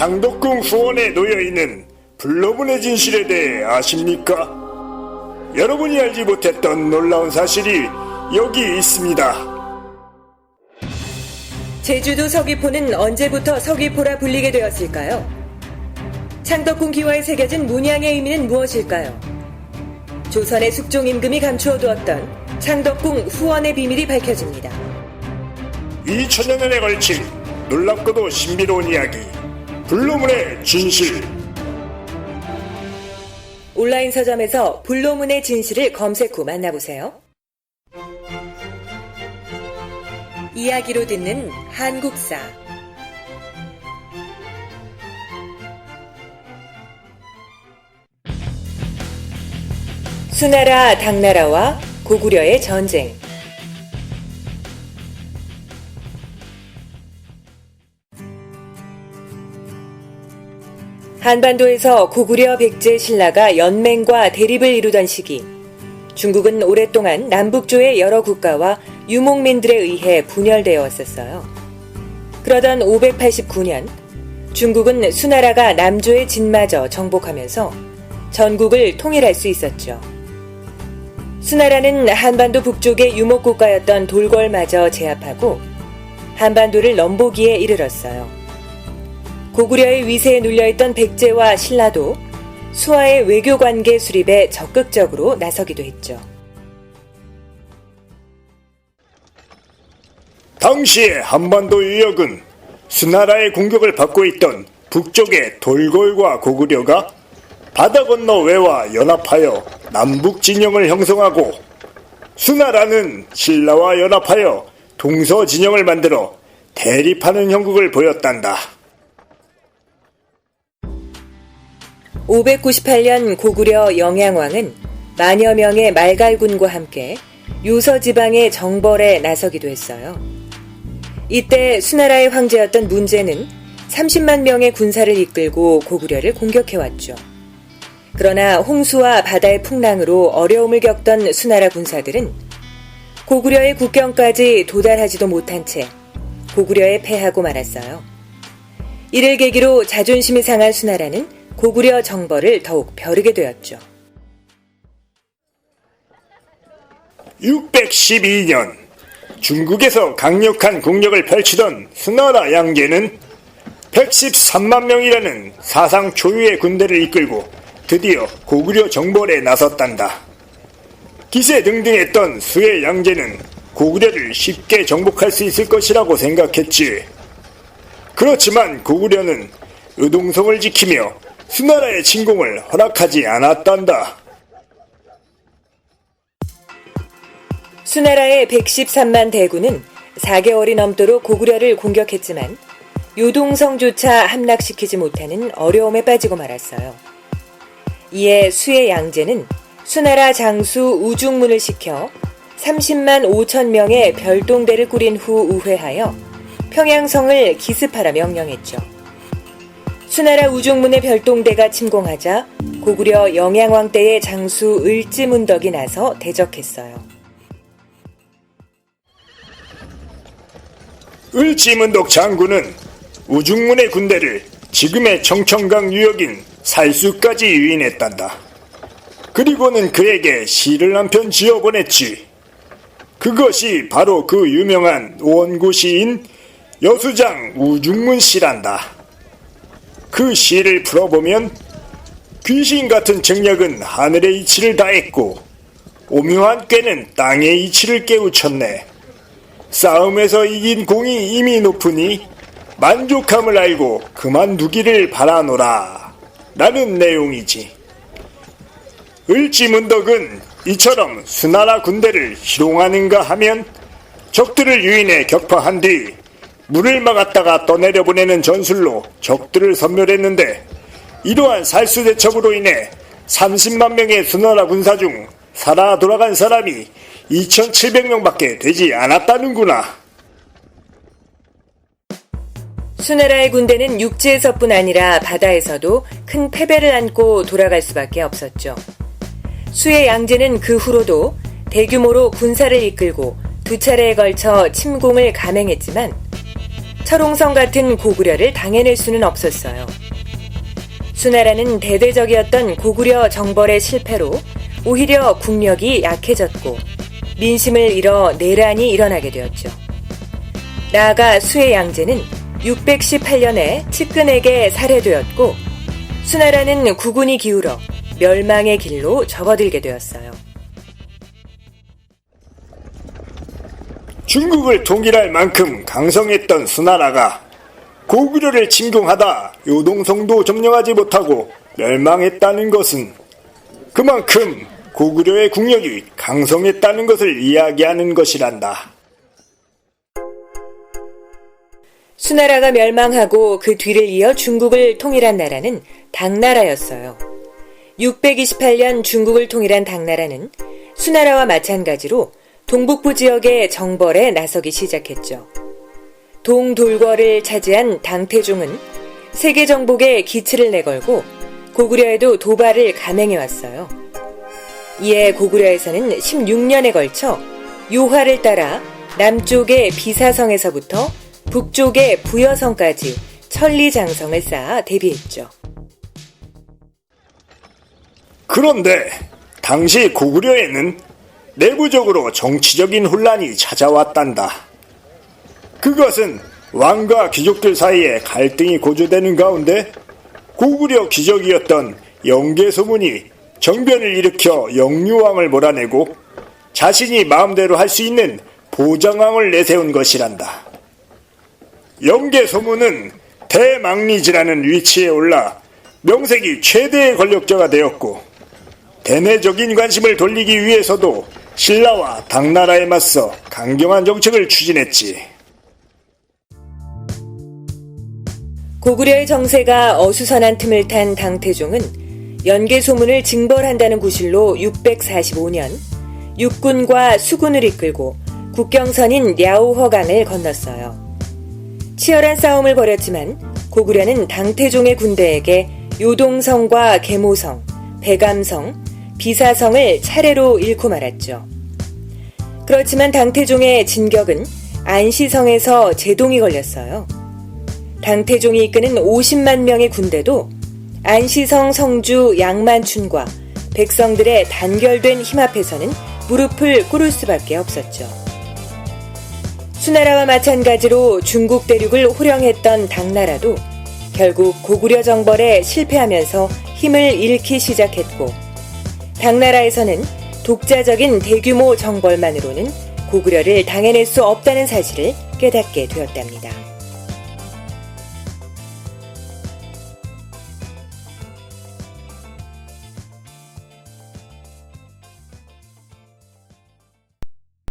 창덕궁 후원에 놓여있는 불로문의 진실에 대해 아십니까? 여러분이 알지 못했던 놀라운 사실이 여기 있습니다. 제주도 서귀포는 언제부터 서귀포라 불리게 되었을까요? 창덕궁 기와에 새겨진 문양의 의미는 무엇일까요? 조선의 숙종 임금이 감추어두었던 창덕궁 후원의 비밀이 밝혀집니다. 2000여 년에 걸친 놀랍고도 신비로운 이야기, 불로문의 진실. 온라인 서점에서 불로문의 진실을 검색 후 만나보세요. 이야기로 듣는 한국사. 수나라 당나라와 고구려의 전쟁. 한반도에서 고구려 백제 신라가 연맹과 대립을 이루던 시기, 중국은 오랫동안 남북조의 여러 국가와 유목민들에 의해 분열되어 왔었어요. 그러던 589년, 중국은 수나라가 남조의 진마저 정복하면서 전국을 통일할 수 있었죠. 수나라는 한반도 북쪽의 유목국가였던 돌궐마저 제압하고 한반도를 넘보기에 이르렀어요. 고구려의 위세에 눌려있던 백제와 신라도 수하의 외교관계 수립에 적극적으로 나서기도 했죠. 당시의 한반도 유역은 수나라의 공격을 받고 있던 북쪽의 돌궐과 고구려가 바다 건너 외와 연합하여 남북 진영을 형성하고, 수나라는 신라와 연합하여 동서 진영을 만들어 대립하는 형국을 보였단다. 598년 고구려 영양왕은 만여 명의 말갈군과 함께 요서 지방의 정벌에 나서기도 했어요. 이때 수나라의 황제였던 문제는 30만 명의 군사를 이끌고 고구려를 공격해왔죠. 그러나 홍수와 바다의 풍랑으로 어려움을 겪던 수나라 군사들은 고구려의 국경까지 도달하지도 못한 채 고구려에 패하고 말았어요. 이를 계기로 자존심이 상한 수나라는 고구려 정벌을 더욱 벼르게 되었죠. 612년, 중국에서 강력한 공격을 펼치던 수나라 양제는 113만 명이라는 사상 초유의 군대를 이끌고 드디어 고구려 정벌에 나섰단다. 기세등등했던 수의 양제는 고구려를 쉽게 정복할 수 있을 것이라고 생각했지. 그렇지만 고구려는 의동성을 지키며 수나라의 침공을 허락하지 않았단다. 수나라의 113만 대군은 4개월이 넘도록 고구려를 공격했지만 요동성조차 함락시키지 못하는 어려움에 빠지고 말았어요. 이에 수의 양제는 수나라 장수 우중문을 시켜 30만 5천 명의 별동대를 꾸린 후 우회하여 평양성을 기습하라 명령했죠. 수나라 우중문의 별동대가 침공하자 고구려 영양왕 때의 장수 을지문덕이 나서 대적했어요. 을지문덕 장군은 우중문의 군대를 지금의 청천강 유역인 살수까지 유인했단다. 그리고는 그에게 시를 한 편 지어보냈지. 그것이 바로 그 유명한 원고시인 여수장 우중문 시란다. 그 시를 풀어보면 귀신 같은 정력은 하늘의 이치를 다했고 오묘한 꾀는 땅의 이치를 깨우쳤네. 싸움에서 이긴 공이 이미 높으니 만족함을 알고 그만두기를 바라노라 라는 내용이지. 을지문덕은 이처럼 수나라 군대를 희롱하는가 하면 적들을 유인해 격파한 뒤 물을 막았다가 떠내려 보내는 전술로 적들을 섬멸했는데, 이러한 살수대첩으로 인해 30만 명의 수나라 군사 중 살아 돌아간 사람이 2,700명밖에 되지 않았다는구나. 수나라의 군대는 육지에서뿐 아니라 바다에서도 큰 패배를 안고 돌아갈 수밖에 없었죠. 수의 양제는 그 후로도 대규모로 군사를 이끌고 두 차례에 걸쳐 침공을 감행했지만 철옹성 같은 고구려를 당해낼 수는 없었어요. 수나라는 대대적이었던 고구려 정벌의 실패로 오히려 국력이 약해졌고 민심을 잃어 내란이 일어나게 되었죠. 나아가 수의 양제는 618년에 측근에게 살해되었고 수나라는 국운이 기울어 멸망의 길로 접어들게 되었어요. 중국을 통일할 만큼 강성했던 수나라가 고구려를 침공하다 요동성도 점령하지 못하고 멸망했다는 것은 그만큼 고구려의 국력이 강성했다는 것을 이야기하는 것이란다. 수나라가 멸망하고 그 뒤를 이어 중국을 통일한 나라는 당나라였어요. 628년 중국을 통일한 당나라는 수나라와 마찬가지로 동북부 지역의 정벌에 나서기 시작했죠. 동돌궐을 차지한 당태종은 세계 정복에 기치를 내걸고 고구려에도 도발을 감행해왔어요. 이에 고구려에서는 16년에 걸쳐 요하를 따라 남쪽의 비사성에서부터 북쪽의 부여성까지 천리장성을 쌓아 대비했죠. 그런데 당시 고구려에는 내부적으로 정치적인 혼란이 찾아왔단다. 그것은 왕과 귀족들 사이에 갈등이 고조되는 가운데 고구려 귀족이었던 영계소문이 정변을 일으켜 영유왕을 몰아내고 자신이 마음대로 할 수 있는 보장왕을 내세운 것이란다. 영계소문은 대망리지라는 위치에 올라 명색이 최대의 권력자가 되었고 대내적인 관심을 돌리기 위해서도 신라와 당나라에 맞서 강경한 정책을 추진했지. 고구려의 정세가 어수선한 틈을 탄 당태종은 연개소문을 징벌한다는 구실로 645년 육군과 수군을 이끌고 국경선인 랴오허강을 건넜어요. 치열한 싸움을 벌였지만 고구려는 당태종의 군대에게 요동성과 계모성, 백암성, 비사성을 차례로 잃고 말았죠. 그렇지만 당태종의 진격은 안시성에서 제동이 걸렸어요. 당태종이 이끄는 50만 명의 군대도 안시성 성주 양만춘과 백성들의 단결된 힘 앞에서는 무릎을 꿇을 수밖에 없었죠. 수나라와 마찬가지로 중국 대륙을 호령했던 당나라도 결국 고구려 정벌에 실패하면서 힘을 잃기 시작했고 당나라에서는 독자적인 대규모 정벌만으로는 고구려를 당해낼 수 없다는 사실을 깨닫게 되었답니다.